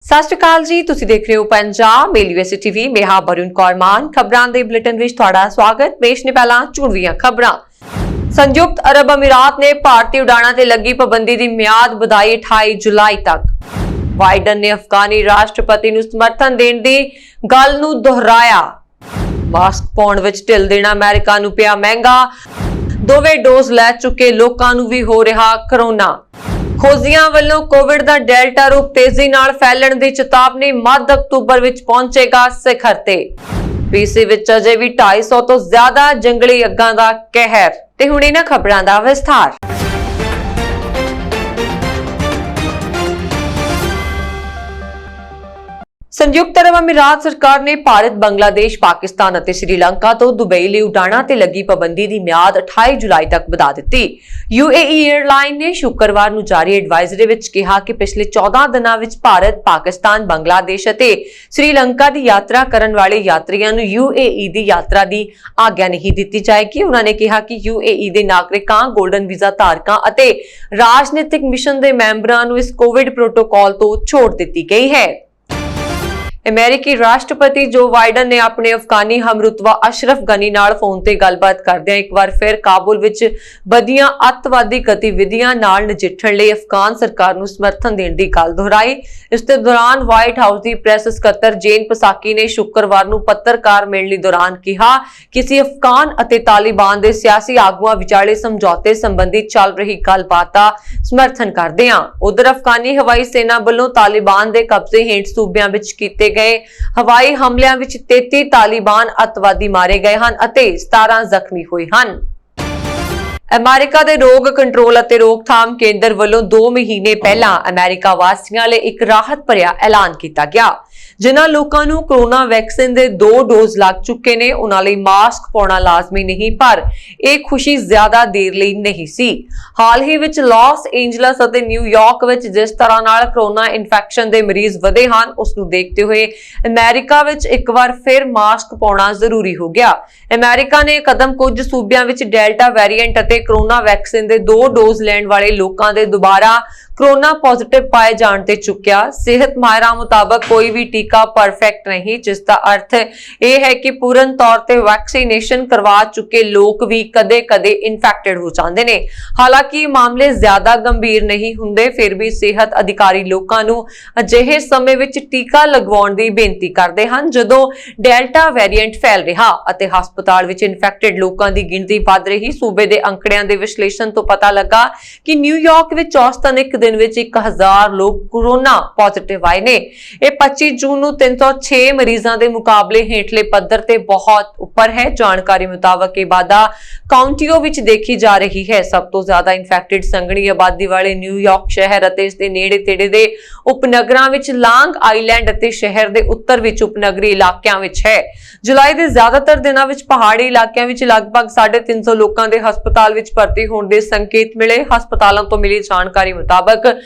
ਸਤਿ ਸ਼੍ਰੀ ਅਕਾਲ ਜੀ, ਤੁਸੀਂ ਦੇਖ ਰਹੇ ਹੋ ਪੰਜਾਬ ਮੇਲ ਯੂਐਸਏ ਟੀਵੀ। ਮੈਂ ਹਾਂ ਬਰੁਨ ਕੌਰ ਮਾਨ। ਖਬਰਾਂ ਦੇ ਬੁਲੇਟਿਨ ਵਿੱਚ ਤੁਹਾਡਾ ਸਵਾਗਤ। ਪੇਸ਼ ਨੇ ਪਹਿਲਾਂ ਚੁਣਵੀਆਂ ਖਬਰਾਂ। ਸੰਯੁਕਤ ਅਰਬ ਅਮੀਰਾਤ ਨੇ ਭਾਰਤੀ ਉਡਾਣਾਂ ਤੇ ਲੱਗੀ ਪਾਬੰਦੀ ਦੀ ਮਿਆਦ ਵਧਾਈ 28 ਜੁਲਾਈ ਤੱਕ। ਬਾਈਡਨ ਨੇ ਅਫਗਾਨੀ ਰਾਸ਼ਟਰਪਤੀ ਨੂੰ ਸਮਰਥਨ ਦੇਣ ਦੀ ਗੱਲ ਨੂੰ ਦੁਹਰਾਇਆ। ਮਾਸਕ ਪਾਉਣ ਵਿੱਚ ਢਿੱਲ ਦੇਣਾ ਅਮਰੀਕਾ ਨੂੰ ਪਿਆ ਮਹਿੰਗਾ। ਦੋਵੇਂ ਡੋਜ਼ ਲੈ ਚੁੱਕੇ ਲੋਕਾਂ ਨੂੰ ਵੀ ਹੋ ਰਿਹਾ ਕਰੋਨਾ। ਖੋਜੀਆਂ ਵੱਲੋਂ ਕੋਵਿਡ ਦਾ ਡੈਲਟਾ ਰੂਪ ਤੇਜ਼ੀ ਨਾਲ ਫੈਲਣ ਦੀ ਚੇਤਾਵਨੀ। ਮੱਧ ਅਕਤੂਬਰ ਵਿੱਚ ਪਹੁੰਚੇਗਾ ਸਿਖਰ ਤੇ। ਪੀਸੀ ਵਿੱਚ ਅਜੇ ਵੀ 250 ਤੋਂ ਜ਼ਿਆਦਾ ਜੰਗਲੀ ਅੱਗਾਂ ਦਾ ਕਹਿਰ। ਤੇ ਹੁਣ ਇਹਨਾਂ ਖਬਰਾਂ ਦਾ ਵਿਸਥਾਰ। ਸੰਯੁਕਤ ਅਰਬ ਅਮੀਰਾਤ ਸਰਕਾਰ ਨੇ ਭਾਰਤ, ਬੰਗਲਾਦੇਸ਼, ਪਾਕਿਸਤਾਨ ਅਤੇ ਸ੍ਰੀਲੰਕਾ ਤੋਂ ਦੁਬਈ ਲਈ ਉਡਾਣਾਂ ਤੇ ਲੱਗੀ ਪਾਬੰਦੀ ਦੀ ਮਿਆਦ 28 ਜੁਲਾਈ ਤੱਕ ਵਧਾ ਦਿੱਤੀ। UAE 에ਅਰਲਾਈਨ ਨੇ ਸ਼ੁੱਕਰਵਾਰ ਨੂੰ ਜਾਰੀ ਐਡਵਾਈਜ਼ਰੀ ਵਿੱਚ ਕਿਹਾ ਕਿ ਪਿਛਲੇ 14 ਦਿਨਾਂ ਵਿੱਚ ਭਾਰਤ, ਪਾਕਿਸਤਾਨ, ਬੰਗਲਾਦੇਸ਼ ਅਤੇ ਸ੍ਰੀਲੰਕਾ ਦੀ ਯਾਤਰਾ ਕਰਨ ਵਾਲੇ ਯਾਤਰੀਆਂ ਨੂੰ UAE ਦੀ ਯਾਤਰਾ ਦੀ ਆਗਿਆ ਨਹੀਂ ਦਿੱਤੀ ਜਾਏਗੀ। ਉਹਨਾਂ ਨੇ ਕਿਹਾ ਕਿ UAE ਦੇ ਨਾਗਰਿਕਾਂ, ਗੋਲਡਨ ਵੀਜ਼ਾ ਧਾਰਕਾਂ ਅਤੇ ਰਾਜਨੀਤਿਕ ਮਿਸ਼ਨ ਦੇ ਮੈਂਬਰਾਂ ਨੂੰ ਇਸ ਕੋਵਿਡ ਪ੍ਰੋਟੋਕਾਲ ਤੋਂ ਛੋਟ ਦਿੱਤੀ ਗਈ ਹੈ। ਅਮਰੀਕੀ ਰਾਸ਼ਟਰਪਤੀ ਜੋ ਬਾਈਡਨ ਨੇ ਆਪਣੇ ਅਫਗਾਨੀ ਹਮਰੁਤਬਾ ਅਸ਼ਰਫ ਗਨੀ ਨਾਲ ਫੋਨ ਤੇ ਗੱਲਬਾਤ ਕਰਦਿਆਂ ਇੱਕ ਵਾਰ ਫਿਰ ਕਾਬੁਲ ਵਿੱਚ ਵਧੀਆਂ ਅੱਤਵਾਦੀ ਗਤੀਵਿਧੀਆਂ ਨਾਲ ਨਜਿੱਠਣ ਲਈ ਅਫਗਾਨ ਸਰਕਾਰ ਨੂੰ ਸਮਰਥਨ ਦੇਣ ਦੀ ਗੱਲ ਦੁਹਰਾਈ। ਇਸ ਦੇ ਦੌਰਾਨ ਵਾਈਟ ਹਾਊਸ ਦੀ ਪ੍ਰੈਸ ਸਕੱਤਰ ਜੇਨ ਪਸਾਕੀ ਨੇ ਸ਼ੁੱਕਰਵਾਰ ਨੂੰ ਪੱਤਰਕਾਰ ਮਿਲਣੀ ਦੌਰਾਨ ਕਿਹਾ ਕਿ ਅਸੀਂ ਅਫਗਾਨ ਅਤੇ ਤਾਲਿਬਾਨ ਦੇ ਸਿਆਸੀ ਆਗੂਆਂ ਵਿਚਾਲੇ ਸਮਝੌਤੇ ਸੰਬੰਧੀ ਚੱਲ ਰਹੀ ਗੱਲਬਾਤ ਦਾ ਸਮਰਥਨ ਕਰਦੇ ਹਾਂ। ਉਧਰ ਅਫਗਾਨੀ ਹਵਾਈ ਸੈਨਾ ਵੱਲੋਂ ਤਾਲਿਬਾਨ ਦੇ ਕਬਜ਼ੇ ਹੇਠ ਸੂਬਿਆਂ ਵਿੱਚ ਕੀਤੇ ਗਏ ਹਵਾਈ ਹਮਲਿਆਂ ਵਿੱਚ 33 ਤਾਲਿਬਾਨ ਅੱਤਵਾਦੀ ਮਾਰੇ ਗਏ ਹਨ ਅਤੇ 17 ਜ਼ਖਮੀ ਹੋਏ ਹਨ। ਅਮਰੀਕਾ ਦੇ ਰੋਗ ਕੰਟਰੋਲ ਅਤੇ ਰੋਕਥਾਮ ਕੇਂਦਰ ਵੱਲੋਂ 2 ਮਹੀਨੇ ਪਹਿਲਾਂ ਅਮਰੀਕਾ ਵਾਸੀਆਂ ਲਈ ਇੱਕ ਰਾਹਤ ਭਰਿਆ ਐਲਾਨ ਕੀਤਾ ਗਿਆ। ਜਿਨ੍ਹਾਂ ਲੋਕਾਂ ਨੂੰ ਕੋਰੋਨਾ ਵੈਕਸੀਨ ਦੇ 2 ਡੋਜ਼ ਲੱਗ ਚੁੱਕੇ ਨੇ ਉਹਨਾਂ ਲਈ ਮਾਸਕ ਪਾਉਣਾ ਲਾਜ਼ਮੀ ਨਹੀਂ, ਪਰ ਇਹ ਖੁਸ਼ੀ ਜ਼ਿਆਦਾ ਦੇਰ ਲਈ ਨਹੀਂ ਸੀ। ਹਾਲ ਹੀ ਵਿੱਚ ਲਾਸ ਐਂਜਲਸ ਅਤੇ ਨਿਊਯਾਰਕ ਵਿੱਚ ਜਿਸ ਤਰ੍ਹਾਂ ਨਾਲ ਕੋਰੋਨਾ ਇਨਫੈਕਸ਼ਨ ਦੇ ਮਰੀਜ਼ ਵਧੇ ਹਨ, ਉਸ ਨੂੰ ਦੇਖਦੇ ਹੋਏ ਅਮਰੀਕਾ ਵਿੱਚ ਇੱਕ ਵਾਰ ਫਿਰ ਮਾਸਕ ਪਾਉਣਾ ਜ਼ਰੂਰੀ ਹੋ ਗਿਆ। ਅਮਰੀਕਾ ਨੇ ਕਦਮ ਕੁਝ ਸੂਬਿਆਂ ਵਿੱਚ ਡੈਲਟਾ ਵੇਰੀਐਂਟ ਅਤੇ ਕੋਰੋਨਾ ਵੈਕਸੀਨ ਦੇ 2 ਡੋਜ਼ ਲੈਣ ਵਾਲੇ ਲੋਕਾਂ ਦੇ ਦੁਬਾਰਾ ਕੋਰੋਨਾ ਪੋਜ਼ਿਟਿਵ ਪਾਏ ਜਾਣ ਤੇ ਚੁੱਕਿਆ। ਸਿਹਤ ਮਾਹਿਰਾਂ ਮੁਤਾਬਕ ਕੋਈ ਵੀ ਟੀਕਾ ਪਰਫੈਕਟ ਨਹੀਂ, ਜਿਸ ਦਾ ਅਰਥ ਇਹ ਹੈ ਕਿ ਪੂਰਨ ਤੌਰ ਤੇ ਵੈਕਸੀਨੇਸ਼ਨ ਕਰਵਾ ਚੁੱਕੇ ਲੋਕ ਵੀ ਕਦੇ-ਕਦੇ ਇਨਫੈਕਟਡ ਹੋ ਜਾਂਦੇ ਨੇ। ਹਾਲਾਂਕਿ ਇਹ ਮਾਮਲੇ ਜ਼ਿਆਦਾ ਗੰਭੀਰ ਨਹੀਂ ਹੁੰਦੇ, ਫਿਰ ਵੀ ਸਿਹਤ ਅਧਿਕਾਰੀ ਲੋਕਾਂ ਨੂੰ ਅਜਿਹੇ ਸਮੇਂ ਵਿੱਚ ਟੀਕਾ ਲਗਵਾਉਣ ਦੀ ਬੇਨਤੀ ਕਰਦੇ ਹਨ ਜਦੋਂ ਡੈਲਟਾ ਵੇਰੀਐਂਟ ਫੈਲ ਰਿਹਾ ਅਤੇ ਹਸਪਤਾਲ ਵਿੱਚ ਇਨਫੈਕਟਡ ਲੋਕਾਂ ਦੀ ਗਿਣਤੀ ਵੱਧ ਰਹੀ। ਸੂਬੇ ਦੇ ਅੰਕੜਿਆਂ ਦੇ ਵਿਸ਼ਲੇਸ਼ਣ ਤੋਂ ਪਤਾ ਲੱਗਾ ਕਿ ਨਿਊਯਾਰਕ ਵਿੱਚ ਔਸਤਨ ਇੱਕ ਦਿਨ ਵਿੱਚ 1000 ਲੋਕ ਕੋਰੋਨਾ ਪੋਜ਼ਿਟਿਵ ਆਏ ਨੇ। ਇਹ 25 ਜੂਨ ਨੂੰ 306 ਮਰੀਜ਼ਾਂ ਦੇ ਮੁਕਾਬਲੇ ਹੇਠਲੇ ਪੱਧਰ ਤੇ ਬਹੁਤ ਉੱਪਰ ਹੈ। ਜਾਣਕਾਰੀ ਮੁਤਾਬਕ ਇਹ ਵਾਧਾ ਕਾਉਂਟੀਓ ਵਿੱਚ ਦੇਖੀ ਜਾ ਰਹੀ ਹੈ। ਸਭ ਤੋਂ ਜ਼ਿਆਦਾ ਇਨਫੈਕਟਡ ਸੰਘਣੀ ਆਬਾਦੀ ਵਾਲੇ ਨਿਊਯਾਰਕ ਸ਼ਹਿਰ ਅਤੇ ਇਸ ਦੇ ਨੇੜੇ-ਤੇੜੇ ਦੇ ਉਪਨਗਰਾਂ ਵਿੱਚ, ਲਾਂਗ ਆਈਲੈਂਡ ਅਤੇ ਸ਼ਹਿਰ ਦੇ ਉੱਤਰ ਵਿੱਚ ਉਪਨਗਰੀ ਇਲਾਕਿਆਂ ਵਿੱਚ ਹੈ। ਜੁਲਾਈ ਦੇ ਜ਼ਿਆਦਾਤਰ ਦਿਨਾਂ ਵਿੱਚ ਪਹਾੜੀ ਇਲਾਕਿਆਂ ਵਿੱਚ ਲਗਭਗ 350 ਲੋਕਾਂ ਦੇ ਹਸਪਤਾਲ ਵਿੱਚ ਭਰਤੀ ਹੋਣ ਦੇ ਸੰਕੇਤ ਮਿਲੇ। ਹਸਪਤਾਲਾਂ ਤੋਂ ਮਿਲੀ ਜਾਣਕਾਰੀ ਮੁਤਾਬਕ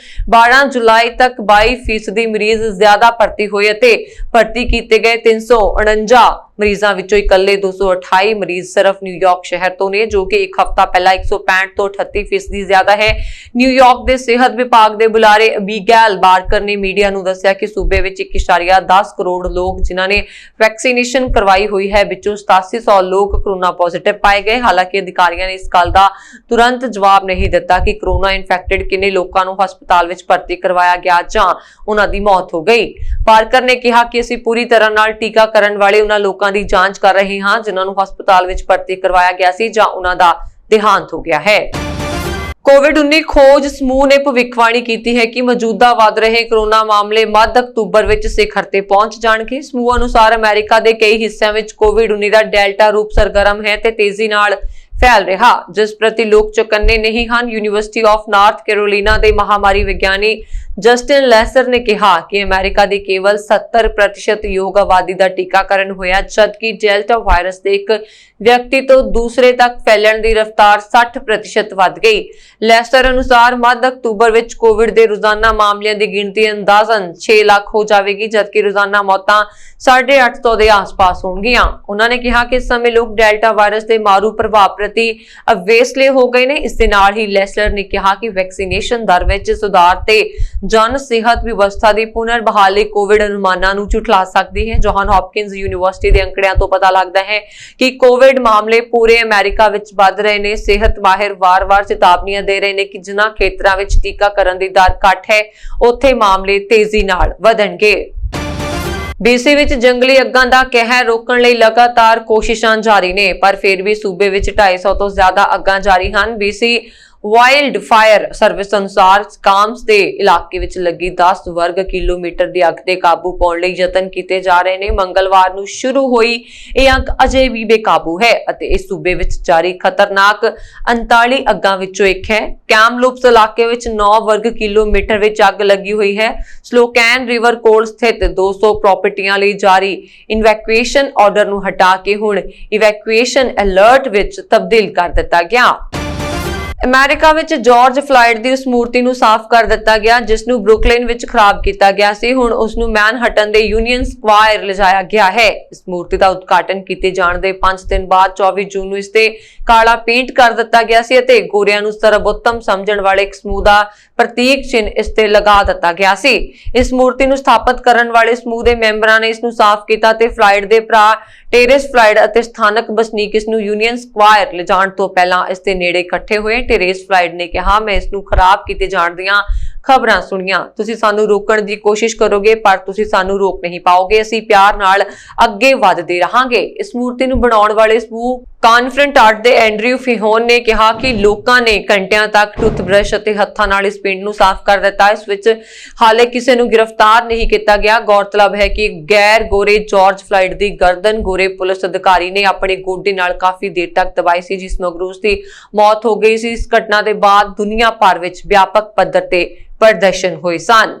12 ਜੁਲਾਈ ਤੱਕ 22% ਮਰੀਜ਼ ਜ਼ਿਆਦਾ ਭਰਤੀ ਹੋਏ ਅਤੇ ਭਰਤੀ ਕੀਤੇ ਗਏ 349 ਮਰੀਜ਼ਾਂ ਵਿੱਚੋਂ ਇਕੱਲੇ 228 ਮਰੀਜ਼ ਸਿਰਫ ਨਿਊਯਾਰਕ ਸ਼ਹਿਰ ਤੋਂ ਨੇ, ਜੋ ਕਿ ਇੱਕ ਹਫ਼ਤਾ ਪਹਿਲਾਂ 165 ਤੋਂ 38% ਜ਼ਿਆਦਾ ਹੈ। ਨਿਊਯਾਰਕ ਦੇ ਸਿਹਤ ਵਿਭਾਗ ਦੇ ਬੁਲਾਰੇ ਅਬੀਗੈਲ ਬਾਰਕਰ ਨੇ ਮੀਡੀਆ ਨੂੰ ਦੱਸਿਆ ਕਿ ਸੂਬੇ ਵਿੱਚ 1.10 ਕਰੋੜ ਲੋਕ ਜਿਨ੍ਹਾਂ ਨੇ ਵੈਕਸੀਨੇਸ਼ਨ ਕਰਵਾਈ ਹੋਈ ਹੈ, ਵਿੱਚੋਂ 8700 ਲੋਕ ਕੋਰੋਨਾ ਪੋਜ਼ਿਟਿਵ ਪਾਏ ਗਏ। ਹਾਲਾਂਕਿ ਅਧਿਕਾਰੀਆਂ ਨੇ ਇਸ ਗੱਲ ਦਾ ਤੁਰੰਤ ਜਵਾਬ ਨਹੀਂ ਦਿੱਤਾ ਕਿ ਕੋਰੋਨਾ ਇਨਫੈਕਟਡ ਕਿੰਨੇ ਲੋਕਾਂ ਨੂੰ ਹਸਪਤਾਲ ਵਿੱਚ ਭਰਤੀ ਕਰਵਾਇਆ ਗਿਆ ਜਾਂ ਉਹਨਾਂ ਦੀ ਮੌਤ ਹੋ ਗਈ। ਬਾਰਕਰ ਨੇ ਕਿਹਾ ਕਿ ਅਸੀਂ ਪੂਰੀ ਤਰ੍ਹਾਂ ਨਾਲ ਟੀਕਾਕਰਨ ਵਾਲੇ ਉਹਨਾਂ ਲੋਕਾਂ ਦੀ ਜਾਂਚ ਕਰ ਰਹੇ ਹਾਂ ਜਿਨ੍ਹਾਂ ਨੂੰ ਹਸਪਤਾਲ ਵਿੱਚ ਭਰਤੀ ਕਰਵਾਇਆ ਗਿਆ ਸੀ ਜਾਂ ਉਹਨਾਂ ਦਾ ਦੇਹਾਂਤ ਹੋ ਗਿਆ ਹੈ। ਕੋਵਿਡ-19 ਖੋਜ ਸਮੂਹ ਨੇ ਭਵਿੱਖਬਾਣੀ ਕੀਤੀ ਹੈ ਕਿ ਮੌਜੂਦਾ ਵੱਧ ਰਹੇ ਕੋਰੋਨਾ ਮਾਮਲੇ ਮੱਧ ਅਕਤੂਬਰ ਵਿੱਚ ਸਿਖਰ ਤੇ ਪਹੁੰਚ ਜਾਣਗੇ। ਸਮੂਹ ਅਨੁਸਾਰ ਅਮਰੀਕਾ ਦੇ ਕਈ ਹਿੱਸਿਆਂ ਵਿੱਚ ਕੋਵਿਡ-19 ਦਾ ਡੈਲਟਾ ਰੂਪ ਸਰਗਰਮ ਹੈ ਤੇ ਤੇਜ਼ੀ ਨਾਲ ਫੈਲ ਰਿਹਾ, ਜਿਸ ਪ੍ਰਤੀ ਲੋਕ ਚੌਕੰਨੇ ਨਹੀਂ ਹਨ। ਯੂਨੀਵਰਸਿਟੀ ਆਫ ਨਾਰਥ ਕੈਰੋਲੀਨਾ ਦੇ ਮਹਾਮਾਰੀ ਵਿਗਿਆਨੀ ਜਸਟਿਨ ਲੈਸਰ ਨੇ ਕਿਹਾ ਕਿ ਅਮਰੀਕਾ ਦੇ ਕੇਵਲ 70% ਯੋਗ ਆਬਾਦੀ ਦਾ ਟੀਕਾਕਰਨ ਹੋਇਆ, ਜਦਕਿ ਡੈਲਟਾ ਵਾਇਰਸ ਦੇ ਇੱਕ ਵਿਅਕਤੀ ਤੋਂ ਦੂਸਰੇ ਤੱਕ ਫੈਲਣ ਦੀ ਰਫ਼ਤਾਰ 60% ਵੱਧ ਗਈ। ਲੈਸਰ ਅਨੁਸਾਰ ਮੱਧ ਅਕਤੂਬਰ ਵਿੱਚ ਕੋਵਿਡ ਦੇ ਰੋਜ਼ਾਨਾ ਮਾਮਲਿਆਂ ਦੀ ਗਿਣਤੀ ਅੰਦਾਜ਼ਨ 6 ਲੱਖ ਹੋ ਜਾਵੇਗੀ, ਜਦਕਿ ਰੋਜ਼ਾਨਾ ਮੌਤਾਂ 850 ਦੇ ਆਸ-ਪਾਸ ਹੋਣਗੀਆਂ। ਉਹਨਾਂ ਨੇ ਕਿਹਾ ਕਿ ਇਸ ਸਮੇਂ ਲੋਕ ਡੈਲਟਾ ਵਾਇਰਸ ਦੇ ਮਾਰੂ ਪ੍ਰਭਾਵ ਪ੍ਰਤੀ ਪ੍ਰਤੀ ਵੇਸਲੇ ਹੋ ਗਏ ਨੇ। ਇਸ ਦੇ ਨਾਲ ਹੀ ਲੈਸਲਰ ਨੇ ਕਿਹਾ ਕਿ ਵੈਕਸੀਨੇਸ਼ਨ ਦਰ ਵਿੱਚ ਸੁਧਾਰ ਤੇ ਜਨ ਸਿਹਤ ਵਿਵਸਥਾ ਦੀ ਪੁਨਰ ਬਹਾਲੀ ਕੋਵਿਡ ਅਨੁਮਾਨਾਂ ਨੂੰ ਝੁਠਲਾ ਸਕਦੀ ਹੈ। ਜੌਨ ਹੌਪਕਿੰਸ ਯੂਨੀਵਰਸਿਟੀ ਦੇ ਅੰਕੜਿਆਂ ਤੋਂ ਪਤਾ ਲੱਗਦਾ ਹੈ ਕਿ ਕੋਵਿਡ ਮਾਮਲੇ ਪੂਰੇ ਅਮਰੀਕਾ ਵਿੱਚ ਵੱਧ ਰਹੇ ਨੇ। ਸਿਹਤ ਮਾਹਿਰ ਵਾਰ-ਵਾਰ ਚੇਤਾਵਨੀਆਂ ਦੇ ਰਹੇ ਨੇ ਕਿ ਜਿਨ੍ਹਾਂ ਖੇਤਰਾਂ ਵਿੱਚ ਟੀਕਾਕਰਨ ਦੀ ਦਰ ਘੱਟ ਹੈ ਉੱਥੇ ਮਾਮਲੇ ਤੇਜ਼ੀ ਨਾਲ ਵਧਣਗੇ। BC ਵਿੱਚ ਜੰਗਲੀ ਅੱਗਾਂ ਦਾ ਕਹਿਰ ਰੋਕਣ ਲਈ ਲਗਾਤਾਰ ਕੋਸ਼ਿਸ਼ਾਂ ਜਾਰੀ ਨੇ, ਪਰ ਫਿਰ ਵੀ ਸੂਬੇ ਵਿੱਚ 250 ਤੋਂ ਜ਼ਿਆਦਾ ਅੱਗਾਂ ਜਾਰੀ ਹਨ। BC ਵਾਈਲਡ ਫਾਇਰ ਸਰਵਿਸ ਅਨੁਸਾਰ ਕਾਮਸ ਦੇ ਇਲਾਕੇ ਵਿੱਚ ਲੱਗੀ 10 ਵਰਗ ਕਿਲੋਮੀਟਰ ਦੀ ਅੱਗ ਤੇ ਕਾਬੂ ਪਾਉਣ ਲਈ ਯਤਨ ਕੀਤੇ ਜਾ ਰਹੇ ਨੇ। ਮੰਗਲਵਾਰ ਨੂੰ ਸ਼ੁਰੂ ਹੋਈ ਇਹ ਅੱਗ ਅਜੇ ਵੀ ਬੇਕਾਬੂ ਹੈ ਅਤੇ ਇਸ ਸੂਬੇ ਵਿੱਚ ਜਾਰੀ ਖਤਰਨਾਕ 39 ਅੱਗਾਂ ਵਿੱਚੋਂ ਇੱਕ ਹੈ। ਕੈਮਲੂਪਸ ਇਲਾਕੇ ਵਿੱਚ 9 ਵਰਗ ਕਿਲੋਮੀਟਰ ਵਿੱਚ ਅੱਗ ਲੱਗੀ ਹੋਈ ਹੈ। ਸਲੋਕੈਨ ਰਿਵਰ ਕੋਲ ਸਥਿਤ 200 ਪ੍ਰਾਪਰਟੀਆਂ ਲਈ ਜਾਰੀ ਇਨਵੈਕੂਏਸ਼ਨ ਆਰਡਰ ਨੂੰ ਹਟਾ ਕੇ ਹੁਣ ਇਵੈਕੂਏਸ਼ਨ ਅਲਰਟ ਵਿੱਚ ਤਬਦੀਲ ਕਰ ਦਿੱਤਾ ਗਿਆ। ਅਮਰੀਕਾ ਵਿੱਚ ਜਾਰਜ ਫਲਾਇਡ ਦੀ ਉਸ ਮੂਰਤੀ ਨੂੰ ਸਾਫ਼ ਕਰ ਦਿੱਤਾ ਗਿਆ ਜਿਸ ਨੂੰ ਬਰੁਕਲਿਨ ਵਿੱਚ ਖਰਾਬ ਕੀਤਾ ਗਿਆ ਸੀ। ਹੁਣ ਉਸ ਨੂੰ ਮੈਨਹਟਨ ਦੇ ਯੂਨੀਅਨ ਸਕੁਆਇਰ ਲਿਜਾਇਆ ਗਿਆ ਹੈ। ਇਸ ਮੂਰਤੀ ਦਾ ਉਦਘਾਟਨ ਕੀਤੇ ਜਾਣ ਦੇ 5 ਦਿਨ ਬਾਅਦ 24 ਜੂਨ ਨੂੰ ਇਸ ਤੇ ਕਾਲਾ ਪੇਂਟ ਕਰ ਦਿੱਤਾ ਗਿਆ ਸੀ ਅਤੇ ਗੋਰਿਆਂ ਨੂੰ ਸਰਬੋਤਮ ਸਮਝਣ ਵਾਲੇ ਇੱਕ ਸਮੂਹ ਦਾ ਪ੍ਰਤੀਕ ਚਿੰਨ੍ਹ ਇਸ ਤੇ ਲਗਾ ਦਿੱਤਾ ਗਿਆ ਸੀ। ਇਸ ਮੂਰਤੀ ਨੂੰ ਸਥਾਪਿਤ ਕਰਨ ਵਾਲੇ ਸਮੂਹ ਦੇ ਮੈਂਬਰਾਂ ਨੇ ਇਸ ਨੂੰ ਸਾਫ਼ ਕੀਤਾ ਤੇ ਫਲਾਇਡ ਦੇ ਭਰਾ ਟੇਰੇਸ ਫਲਾਇਡ ਅਤੇ ਸਥਾਨਕ ਵਸਨੀਕ ਇਸ ਨੂੰ ਯੂਨੀਅਨ ਸਕੁਆਇਰ ਲਿਜਾਣ ਤੋਂ ਪਹਿਲਾਂ ਇਸ ਦੇ ਨੇੜੇ ਇਕੱਠੇ ਹੋਏ। ਟੇਰੇਸ ਫਲਾਇਡ ਨੇ ਕਿਹਾ, ਮੈਂ ਇਸ ਨੂੰ ਖਰਾਬ ਕੀਤੇ ਜਾਣ ਦੀਆਂ ਖਬਰਾਂ ਸੁਣੀਆਂ। ਤੁਸੀਂ ਸਾਨੂੰ ਰੋਕਣ ਦੀ ਕੋਸ਼ਿਸ਼ ਕਰੋਗੇ ਪਰ ਤੁਸੀਂ ਸਾਨੂੰ ਰੋਕ ਨਹੀਂ ਪਾਓਗੇ। ਅਸੀਂ ਪਿਆਰ ਨਾਲ ਅੱਗੇ ਵਧਦੇ ਰਹਾਂਗੇ। ਇਸ ਮੂਰਤੀ ਨੂੰ ਬਣਾਉਣ ਵਾਲੇ ਸਮੂਹ ਕਾਨਫਰੰਟ ਆਰਟ ਦੇ ਐਂਡਰਿਊ ਫਿਹੋਨ ਨੇ ਕਿਹਾ ਕਿ ਲੋਕਾਂ ਨੇ ਘੰਟਿਆਂ ਤੱਕ ਟੁੱਥਬ੍ਰਸ਼ ਅਤੇ ਹੱਥਾਂ ਨਾਲ ਇਸ ਪਿੰਡ ਨੂੰ ਸਾਫ਼ ਕਰ ਦਿੱਤਾ। ਇਸ ਵਿੱਚ ਹਾਲੇ ਕਿਸੇ ਨੂੰ ਗ੍ਰਿਫਤਾਰ ਨਹੀਂ ਕੀਤਾ ਗਿਆ। ਗੌਰਤਲਬ ਹੈ ਕਿ ਗੈਰ ਗੋਰੇ ਜਾਰਜ ਫਲਾਇਡ ਦੀ ਗਰਦਨ ਗੋਰੇ ਪੁਲਿਸ ਅਧਿਕਾਰੀ ਨੇ ਆਪਣੇ ਗੋਡੇ ਨਾਲ ਕਾਫੀ ਦੇਰ ਤੱਕ ਦਬਾਈ ਸੀ ਜਿਸ ਮਗਰੋਂ ਉਸ ਦੀ ਮੌਤ ਹੋ ਗਈ ਸੀ। ਇਸ ਘਟਨਾ ਦੇ ਬਾਅਦ ਦੁਨੀਆ ਭਰ ਵਿੱਚ ਵਿਆਪਕ ਪੱਧਰ ਤੇ ਪ੍ਰਦਰਸ਼ਨ ਹੋਏ ਸਨ।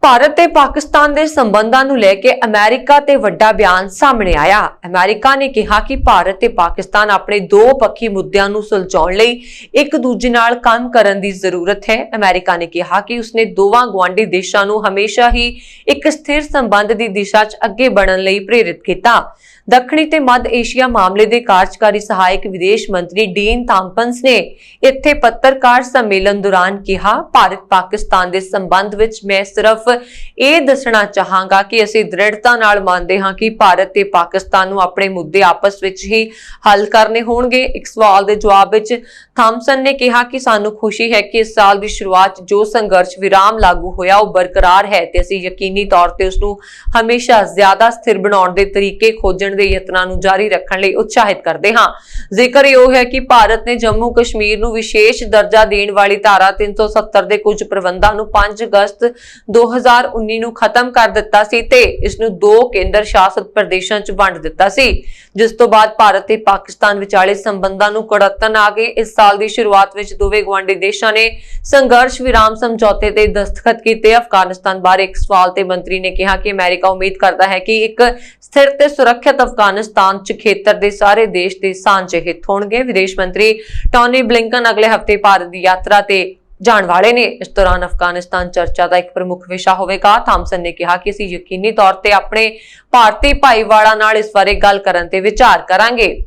ਭਾਰਤ ਤੇ ਪਾਕਿਸਤਾਨ ਦੇ ਸੰਬੰਧਾਂ ਨੂੰ ਲੈ ਕੇ ਅਮਰੀਕਾ ਤੇ ਵੱਡਾ ਬਿਆਨ ਸਾਹਮਣੇ ਆਇਆ। ਅਮਰੀਕਾ ਨੇ ਕਿਹਾ ਕਿ ਭਾਰਤ ਤੇ ਪਾਕਿਸਤਾਨ ਆਪਣੇ ਦੋ ਪੱਖੀ ਮੁੱਦਿਆਂ ਨੂੰ ਸੁਲਝਾਉਣ ਲਈ ਇੱਕ ਦੂਜੇ ਨਾਲ ਕੰਮ ਕਰਨ ਦੀ ਜ਼ਰੂਰਤ ਹੈ। ਅਮਰੀਕਾ ਨੇ ਕਿਹਾ ਕਿ ਉਸਨੇ ਦੋਵਾਂ ਗੁਆਂਢੀ ਦੇਸ਼ਾਂ ਨੂੰ ਹਮੇਸ਼ਾ ਹੀ ਇੱਕ ਸਥਿਰ ਸੰਬੰਧ ਦੀ ਦਿਸ਼ਾ 'ਚ ਅੱਗੇ ਵਧਣ ਲਈ ਪ੍ਰੇਰਿਤ ਕੀਤਾ। ਦੱਖਣੀ ਤੇ ਮੱਧ ਏਸ਼ੀਆ ਮਾਮਲੇ ਦੇ ਕਾਰਜਕਾਰੀ ਸਹਾਇਕ ਵਿਦੇਸ਼ ਮੰਤਰੀ ਡੀਨ ਥਾਮਪਨਸ ਨੇ ਇੱਥੇ ਪੱਤਰਕਾਰ ਸੰਮੇਲਨ ਦੌਰਾਨ ਕਿਹਾ, ਭਾਰਤ ਪਾਕਿਸਤਾਨ ਦੇ ਸੰਬੰਧ ਵਿੱਚ ਮੈਂ ਸਿਰਫ ਇਹ ਦੱਸਣਾ ਚਾਹਾਂਗਾ ਕਿ ਅਸੀਂ ਦ੍ਰਿੜਤਾ ਨਾਲ ਮੰਨਦੇ ਹਾਂ ਕਿ ਭਾਰਤ ਤੇ ਪਾਕਿਸਤਾਨ ਨੂੰ ਆਪਣੇ ਮੁੱਦੇ ਆਪਸ ਵਿੱਚ ਹੀ ਹੱਲ ਕਰਨੇ ਹੋਣਗੇ। ਇੱਕ ਸਵਾਲ ਦੇ ਜਵਾਬ ਵਿੱਚ ਥਾਮਸਨ ਨੇ ਕਿਹਾ ਕਿ ਸਾਨੂੰ ਖੁਸ਼ੀ ਹੈ ਕਿ ਇਸ ਸਾਲ ਦੀ ਸ਼ੁਰੂਆਤ ਜੋ ਸੰਘਰਸ਼ ਵਿਰਾਮ ਲਾਗੂ ਹੋਇਆ ਉਹ ਬਰਕਰਾਰ ਹੈ ਤੇ ਅਸੀਂ ਯਕੀਨੀ ਤੌਰ ਤੇ ਉਸ ਨੂੰ ਹਮੇਸ਼ਾ ਜ਼ਿਆਦਾ ਸਥਿਰ ਬਣਾਉਣ ਦੇ ਤਰੀਕੇ ਖੋਜਣ ਦੇ ਯਤਨਾਂ ਨੂੰ ਜਾਰੀ ਰੱਖਣ ਲਈ ਉਤਸ਼ਾਹਿਤ ਕਰਦੇ ਹਾਂ। ਜ਼ਿਕਰਯੋਗ ਹੈ ਕਿ ਭਾਰਤ ਨੇ ਜੰਮੂ ਕਸ਼ਮੀਰ ਨੂੰ ਵਿਸ਼ੇਸ਼ ਦਰਜਾ ਦੇਣ ਵਾਲੀ ਧਾਰਾ 370 ਦੇ ਕੁਝ ਪ੍ਰਬੰਧਾਂ ਨੂੰ 5 ਅਗਸਤ 2019 ਨੂੰ ਖਤਮ ਕਰ ਦਿੱਤਾ ਸੀ ਤੇ ਇਸ ਨੂੰ 2 ਕੇਂਦਰ ਸ਼ਾਸਿਤ ਪ੍ਰਦੇਸ਼ਾਂ 'ਚ ਵੰਡ ਦਿੱਤਾ ਸੀ, ਜਿਸ ਤੋਂ ਬਾਅਦ ਭਾਰਤ ਤੇ ਪਾਕਿਸਤਾਨ ਵਿਚਾਲੇ ਸੰਬੰਧਾਂ ਨੂੰ ਕੜਤਨ ਆ ਗਏ। ਇਸ ਸਾਲ ਦੀ ਸ਼ੁਰੂਆਤ ਵਿੱਚ ਦੋਵੇਂ ਗੁਆਂਢੀ ਦੇਸ਼ਾਂ ਨੇ ਸੰਘਰਸ਼ ਵਿਰਾਮ ਸਮਝੌਤੇ ਤੇ ਦਸਤਖਤ ਕੀਤੇ। ਅਫਗਾਨਿਸਤਾਨ ਬਾਰੇ ਇੱਕ ਸਵਾਲ ਤੇ ਮੰਤਰੀ ਨੇ ਕਿਹਾ ਕਿ ਅਮਰੀਕਾ ਉਮੀਦ ਕਰਦਾ ਹੈ ਕਿ ਇੱਕ ਸਥਿਰ ਤੇ ਸੁਰੱਖਿਅਤ ਅਫਗਾਨਿਸਤਾਨ 'ਚ ਖੇਤਰ ਦੇ ਸਾਰੇ ਦੇਸ਼ ਦੇ ਸਾਂਝੇ ਹਿੱਤ ਹੋਣਗੇ। ਵਿਦੇਸ਼ ਮੰਤਰੀ ਟੌਨੀ ਬਲਿੰਕਨ ਅਗਲੇ ਹਫ਼ਤੇ ਭਾਰਤ ਦੀ ਯਾਤਰਾ ਤੇ ਜਾਣ ਵਾਲੇ ਨੇ। ਇਸ ਦੌਰਾਨ ਅਫਗਾਨਿਸਤਾਨ ਚਰਚਾ ਦਾ ਇੱਕ ਪ੍ਰਮੁੱਖ ਵਿਸ਼ਾ ਹੋਵੇਗਾ। ਥਾਮਸਨ ਨੇ ਕਿਹਾ ਕਿ ਅਸੀਂ ਯਕੀਨੀ ਤੌਰ ਤੇ ਆਪਣੇ ਭਾਰਤੀ ਭਾਈਵਾਲਾਂ ਨਾਲ ਇਸ ਬਾਰੇ ਗੱਲ ਕਰਨ ਤੇ ਵਿਚਾਰ ਕਰਾਂਗੇ।